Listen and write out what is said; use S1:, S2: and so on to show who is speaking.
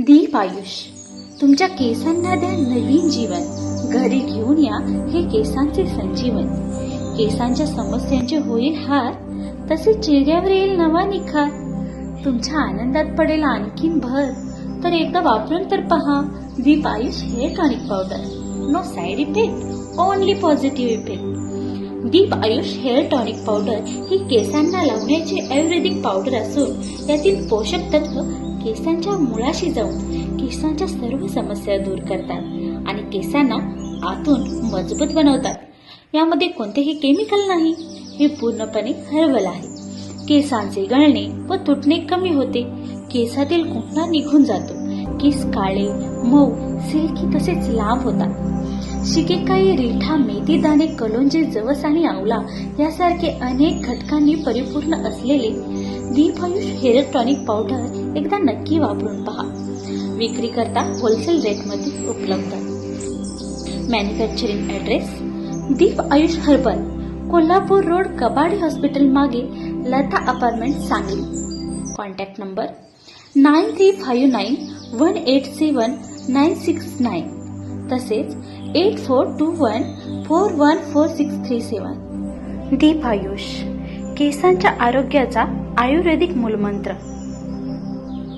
S1: दीप आयुष, तुमच्या केसांना द्या नवीन जीवन. घरी घेऊन या हे केसांचे संजीवन. केसांच्या समस्यांचे होईल हार, तसे चेहऱ्यावर येईल नवा निखार. तुमच्या आनंदात पडेल आणखीन भर. तर एकदा वापरून तर पहा Deep Ayush hair tonic powder. No side effect, only positive effect. Deep Ayush hair tonic powder ही केसांना लावण्याची आयुर्वेदिक पावडर असून यातील पोषक तत्व केसांच्या मुळाशी जाऊन केसांच्या सर्व समस्या दूर करतात आणि केसांना आतून मजबूत बनवतात. यामध्ये कोणतेही केमिकल नाही. हे पूर्णपणे हर्बल आहे. केसांचे गळणे व तुटणे कमी होते. केसातील कुंपणा निघून जातो. केस काळे, मऊ, सिल्की तसेच लांब होतात. शिकेकाई, रिठा, मेथी दाणे, कलोंजी, जवस आणि आवळा यासारखे अनेक घटकांनी परिपूर्ण असलेले Deep Ayush hair tonic powder एकदा नक्की वापरून पहा. विक्री करता होलसेल रेटमध्ये उपलब्ध. Manufacturing address Deep Ayush herbal, Kolhapur road, Kabadi hospital मागे, Lata apartment, Sangli. Contact number 9359187969 तसेच 8421414637. दीप आयुष, केसांच्या आरोग्याचा आयुर्वेदिक मूलमंत्र.